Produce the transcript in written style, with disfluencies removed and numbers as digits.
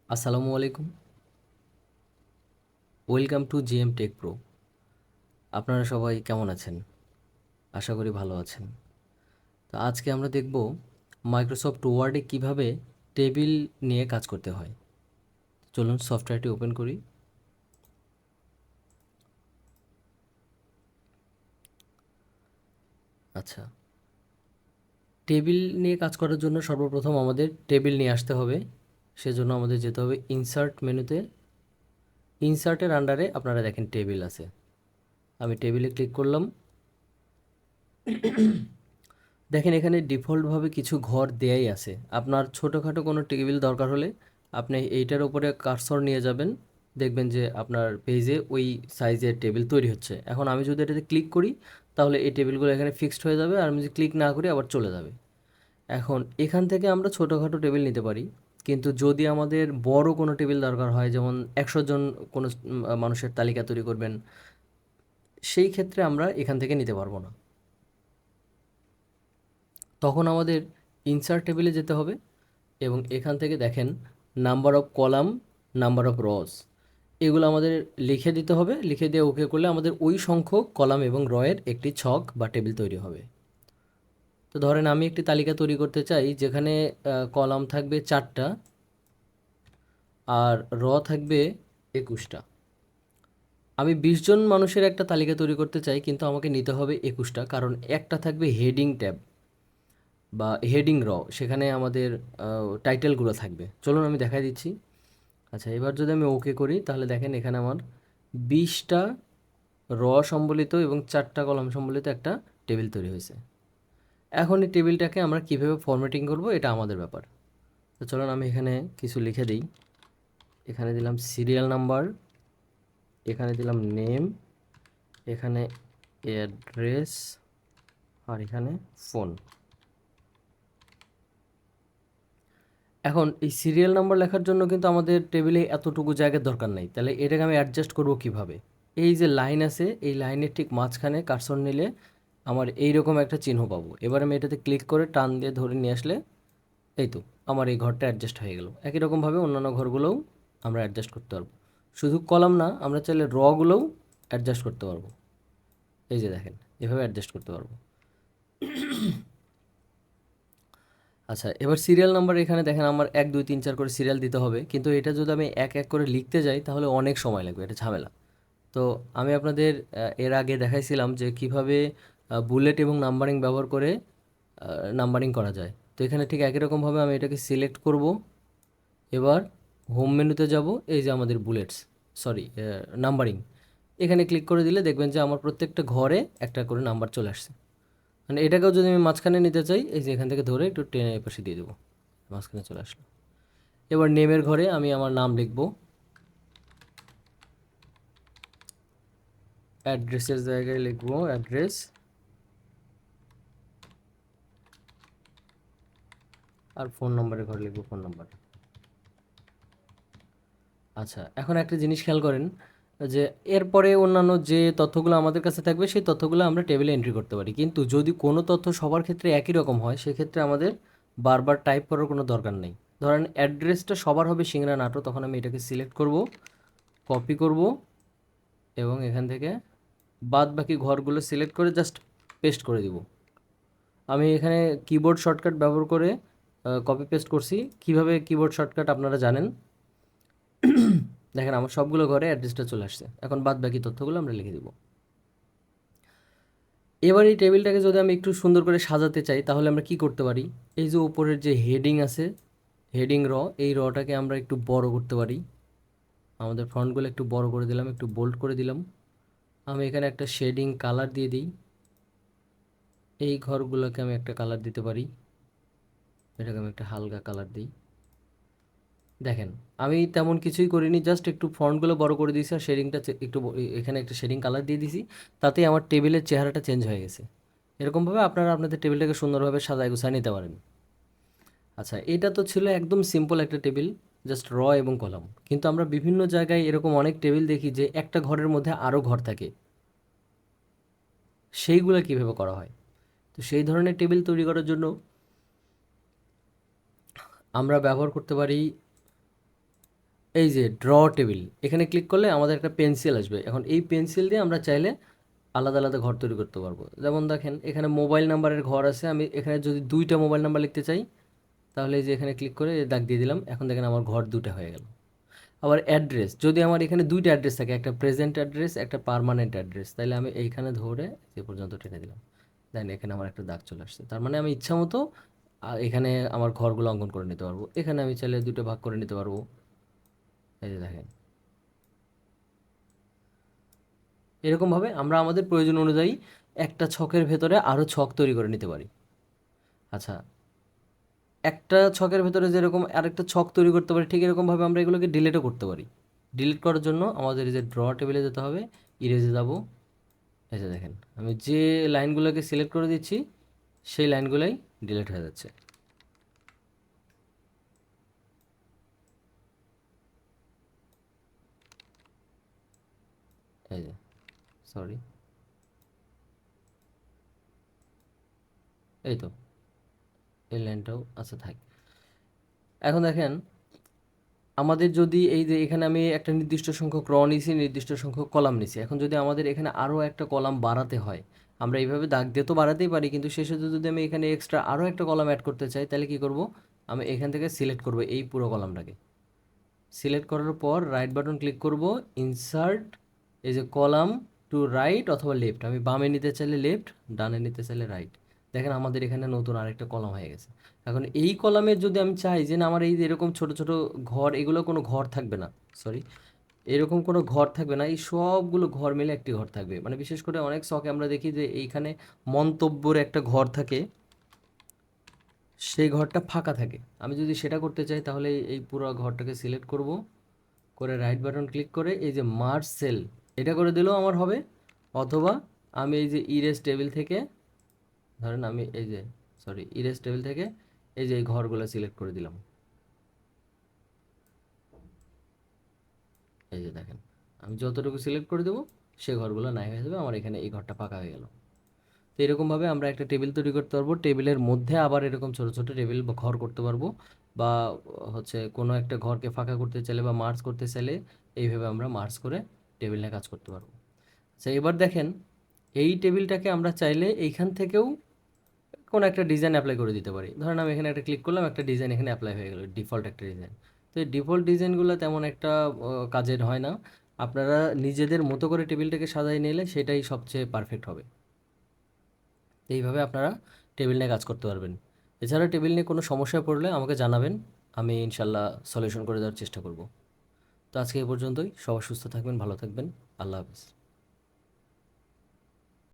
আসসালামু আলাইকুম। Welcome to GM take pro. আপনারা সবাই কেমন আছেন? আশা করি ভালো আছেন। তো আজকে আমরা দেখব মাইক্রোসফট ওয়ার্ডে কিভাবে টেবিল নিয়ে কাজ করতে হয়। চলুন সফটওয়্যারটি ওপেন করি। আচ্ছা, টেবিল নিয়ে কাজ করার জন্য সর্বপ্রথম আমাদের টেবিল নিয়ে আসতে হবে। সেজন্য আমাদের যেতে হবে ইনসার্ট মেনুতে। ইনসার্টের আন্ডারে আপনারা দেখেন টেবিল আছে। আমি টেবিলে ক্লিক করলাম। দেখেন এখানে ডিফল্টভাবে কিছু ঘর দেয়াই আছে। আপনার ছোটোখাটো কোনো টেবিল দরকার হলে আপনি এইটার উপরে কার্সর নিয়ে যাবেন, দেখবেন যে আপনার পেজে ওই সাইজের টেবিল তৈরি হচ্ছে। এখন আমি যদি এটাতে ক্লিক করি তাহলে এই টেবিলগুলো এখানে ফিক্সড হয়ে যাবে, আর আমি যদি ক্লিক না করি আবার চলে যাবে। এখন এখান থেকে আমরা ছোটোখাটো টেবিল নিতে পারি, কিন্তু যদি আমাদের বড় কোনো টেবিল দরকার হয়, যেমন 100 জন কোনো মানুষের তালিকা তৈরি করবেন, সেই ক্ষেত্রে আমরা এখান থেকে নিতে পারবো না। তখন আমাদের ইনসার্ট টেবিলে যেতে হবে এবং এখান থেকে দেখেন number of column, number of রস, এগুলো আমাদের লিখে দিতে হবে। লিখে দিয়ে ওকে করলে আমাদের ওই সংখ্যক কলাম এবং রয়ের একটি ছক বা টেবিল তৈরি হবে। তো ধরেন আমি একটি তালিকা তৈরি করতে চাই যেখানে কলাম থাকবে 4টা আর থাকবে 21টা। আমি 20 জন মানুষের একটা তালিকা তৈরি করতে চাই, কিন্তু আমাকে নিতে হবে 21টা, কারণ একটা থাকবে হেডিং ট্যাব বা হেডিং সেখানে আমাদের টাইটেলগুলো থাকবে। চলুন আমি দেখাই দিচ্ছি। আচ্ছা, এবার যদি আমি ওকে করি তাহলে দেখেন এখানে আমার 20টা সম্বলিত এবং 4টা কলাম সম্বলিত একটা টেবিল তৈরি হয়েছে। এখন এই টেবিলটাকে আমরা কীভাবে ফরম্যাটিং করব এটা আমাদের ব্যাপার। তো চলুন আমি এখানে কিছু লিখে দিই। এখানে দিলাম সিরিয়াল নাম্বার, এখানে দিলাম নেম, এখানে অ্যাড্রেস, আর এখানে ফোন। এখন এই সিরিয়াল নাম্বার লেখার জন্য কিন্তু আমাদের টেবিলে এতটুকু জায়গার দরকার নাই। তাহলে এটাকে আমি অ্যাডজাস্ট করব কিভাবে? এই যে লাইন আছে, এই লাইনের ঠিক মাঝখানে কার্সর নিলে আমার এইরকম একটা চিহ্ন পাবো। এবার আমি এটাতে ক্লিক করে টান দিয়ে ধরে নিয়ে আসলে এই তো আমার এই ঘরটা অ্যাডজাস্ট হয়ে গেল। একই রকমভাবে অন্যান্য ঘরগুলোও আমরা অ্যাডজাস্ট করতে পারবো। শুধু কলাম না, আমরা চাইলে গুলোও অ্যাডজাস্ট করতে পারবো। এই যে দেখেন, এভাবে অ্যাডজাস্ট করতে পারবো। আচ্ছা, এবার সিরিয়াল নাম্বার এখানে দেখেন আমার 1 2 3 4 করে সিরিয়াল দিতে হবে, কিন্তু এটা যদি আমি এক এক করে লিখতে যাই তাহলে অনেক সময় লাগবে, এটা ঝামেলা। তো আমি আপনাদের এর আগে দেখাইছিলাম যে কিভাবে বুলেট এবং নাম্বারিং ব্যবহার করে নাম্বারিং করা যায়। তো এখানে ঠিক একই রকমভাবে আমি এটাকে সিলেক্ট করব। এবার হোম মেনুতে যাব, এই যে আমাদের বুলেটস, সরি, নাম্বারিং, এখানে ক্লিক করে দিলে দেখবেন যে আমার প্রত্যেকটা ঘরে একটা করে নাম্বার চলে আসছে। মানে এটাকেও যদি আমি মাঝখানে নিতে চাই, এই যে এখান থেকে ধরে একটু টেনে এই পাশে দিয়ে দেবো, মাঝখানে চলে আসলো। এবার নেমের ঘরে আমি আমার নাম লিখব, অ্যাড্রেসের জায়গায় লিখব অ্যাড্রেস, আর ফোন নম্বরের ঘরে লিখব ফোন নাম্বার। আচ্ছা, এখন একটা জিনিস খেয়াল করেন যে এরপরে অন্যান্য যে তথ্যগুলো আমাদের কাছে থাকবে সেই তথ্যগুলো আমরা টেবিলে এন্ট্রি করতে পারি, কিন্তু যদি কোনো তথ্য সবার ক্ষেত্রে একই রকম হয় সেক্ষেত্রে আমাদের বারবার টাইপ করার কোনো দরকার নেই। ধরেন অ্যাড্রেসটা সবার হবে সিংড়া নাটো, তখন আমি এটাকে সিলেক্ট করব, কপি করব এবং এখান থেকে বাদ বাকি ঘরগুলো সিলেক্ট করে জাস্ট পেস্ট করে দিব। আমি এখানে কিবোর্ড শর্টকাট ব্যবহার করে কপি পেস্ট করছি। কিভাবে কিবোর্ড শর্টকাট আপনারা জানেন। দেখেন আমার সবগুলো ঘরে অ্যাড্রেসটা চলে আসছে। এখন বাদ বাকি তথ্যগুলো আমরা লিখে দিব। এবার এই টেবিলটাকে যদি আমি একটু সুন্দর করে সাজাতে চাই তাহলে আমরা কি করতে পারি? এই যে উপরের যে হেডিং আছে, হেডিং এই টাকে আমরা একটু বড় করতে পারি। আমাদের ফন্টগুলো একটু বড় করে দিলাম, একটু বোল্ড করে দিলাম। আমি এখানে একটা শেডিং কালার দিয়ে দিই। এই ঘরগুলোকে আমি একটা কালার দিতে পারি, এটাকে আমি একটা হালকা কালার দিই। দেখেন আমি তেমন কিছুই করিনি, জাস্ট একটু ফন্টগুলো বড় করে দিয়েছি আর শেডিংটা একটু এখানে একটা শেডিং কালার দিয়ে দিয়েছি, তাতেই আমার টেবিলের চেহারাটা চেঞ্জ হয়ে গেছে। এরকমভাবে আপনারা আপনাদের টেবিলটাকে সুন্দরভাবে সাজায় গুছায় নিতে পারেন। আচ্ছা, এটা তো ছিল একদম সিম্পল একটা টেবিল, জাস্ট এবং কলাম। কিন্তু আমরা বিভিন্ন জায়গায় এরকম অনেক টেবিল দেখি যে একটা ঘরের মধ্যে আরও ঘর থাকে, সেইগুলো কিভাবে করা হয়? তো সেই ধরনের টেবিল তৈরি করার জন্য আমরা ব্যবহার করতে পারি এই যে ড্র টেবিল, এখানে ক্লিক করলে আমাদের একটা পেন্সিল আসবে। এখন এই পেন্সিল দিয়ে আমরা চাইলে আলাদা আলাদা ঘর তৈরি করতে পারবো। যেমন দেখেন এখানে মোবাইল নাম্বারের ঘর আছে, আমি এখানে যদি 2টা মোবাইল নাম্বার লিখতে চাই তাহলে এই যে এখানে ক্লিক করে দাগ দিয়ে দিলাম, এখন দেখেন আমার ঘর 2টা হয়ে গেল। আবার অ্যাড্রেস, যদি আমার এখানে 2টা অ্যাড্রেস থাকে, একটা প্রেজেন্ট অ্যাড্রেস একটা পার্মানেন্ট অ্যাড্রেস, তাহলে আমি এইখানে ধরে যে পর্যন্ত টেনে দিলাম, দেন এখানে আমার একটা দাগ চলে আসছে। তার মানে আমি ইচ্ছা মতো এখানে আমার ঘরগুলো অঙ্কন করে নিতে পারবো। এখানে আমি চাইলে 2টো ভাগ করে নিতে পারবো। এই যে দেখেন, এরকমভাবে আমরা আমাদের প্রয়োজন অনুযায়ী একটা ছকের ভেতরে আরও ছক তৈরি করে নিতে পারি। আচ্ছা, একটা ছকের ভেতরে যেরকম আরেকটা ছক তৈরি করতে পারি, ঠিক এরকমভাবে আমরা এগুলোকে ডিলিটও করতে পারি। ডিলিট করার জন্য আমাদের এই যে ড্র টেবিলে যেতে হবে, ইরেজে যাব। এই যে দেখেন, আমি যে লাইনগুলোকে সিলেক্ট করে দিচ্ছি সেই লাইনগুলোই ডিলিট হয়ে যাচ্ছে। এই যে, সরি, এই তো এই লাইনটাও আচ্ছা থাক। এখন দেখেন, আমাদের যদি এই যে এখানে আমি একটা নির্দিষ্ট সংখ্যক র নিছি, নির্দিষ্ট সংখ্যক কলাম নিছি, এখন যদি আমাদের এখানে আরও একটা কলাম বাড়াতে হয়, আমরা এইভাবে দাগ দিয়ে তো বাড়াতেই পারি, কিন্তু শেষে যদি আমি এখানে এক্সট্রা আরও একটা কলাম অ্যাড করতে চাই, তাহলে কি করব, আমি এখান থেকে সিলেক্ট করব এই পুরো কলামটাকে। সিলেক্ট করার পর রাইট বাটন ক্লিক করব, ইনসার্ট, এই যে কলাম টু রাইট অথবা লেফট, আমি বামে নিতে চাইলে লেফট, ডানে নিতে চাইলে রাইট। দেখেন আমাদের এখানে নতুন আরেকটা কলাম হয়ে গেছে। এখন এই কলামে যদি আমি চাই যে না আমার এই যে এরকম ছোট ছোট ঘর, এগুলো কোনো ঘর থাকবে না, সরি, এরকম কোনো ঘর থাকবে না, এই সবগুলো ঘর মিলে একটি ঘর থাকবে। মানে বিশেষ করে অনেক শখে আমরা দেখি যে এইখানে মন্তব্যের একটা ঘর থাকে, সেই ঘরটা ফাঁকা থাকে। আমি যদি সেটা করতে চাই তাহলে এই পুরো ঘরটাকে সিলেক্ট করব, করে রাইট বাটন ক্লিক করে এই যে মার্জ সেল, এটা করে দিলেও আমার হবে। অথবা আমি এই যে ইরেজ টেবিল থেকে, ধরেন আমি এই যে, সরি, ইরেজ টেবিল থেকে এই যে এই ঘরগুলো সিলেক্ট করে দিলাম। এই যে দেখেন, আমি যতটুকু সিলেক্ট করে দেবো সে ঘরগুলো নাই হয়ে যাবে, আমার এখানে এই ঘরটা ফাঁকা হয়ে গেল। তো এরকমভাবে আমরা একটা টেবিল তৈরি করতে পারবো, টেবিলের মধ্যে আবার এরকম ছোটো ছোটো টেবিল বা ঘর করতে পারবো, বা হচ্ছে কোনো একটা ঘরকে ফাঁকা করতে চাইলে বা মার্জ করতে চাইলে এইভাবে আমরা মার্জ করে টেবিল নিয়ে কাজ করতে পারবো। আচ্ছা, এবার দেখেন, এই টেবিলটাকে আমরা চাইলে এইখান থেকেও কোনো একটা ডিজাইন অ্যাপ্লাই করে দিতে পারি। ধরেন আমি এখানে একটা ক্লিক করলাম, একটা ডিজাইন এখানে অ্যাপ্লাই হয়ে গেলো, ডিফল্ট একটা ডিজাইন। তো এই ডিফল্ট ডিজাইনগুলো তেমন একটা কাজের হয় না, আপনারা নিজেদের মতো করে টেবিলটাকে সাজাই নিলে সেটাই সবচেয়ে পারফেক্ট হবে। এইভাবে আপনারা টেবিল নিয়ে কাজ করতে পারবেন। এছাড়া টেবিল নিয়ে কোনো সমস্যায় পড়লে আমাকে জানাবেন, আমি ইনশাল্লাহ সলিউশন করে দেওয়ার চেষ্টা করব। তো আজকে এই পর্যন্তই, সবাই সুস্থ থাকবেন, ভালো থাকবেন, আল্লাহ হাফেজ।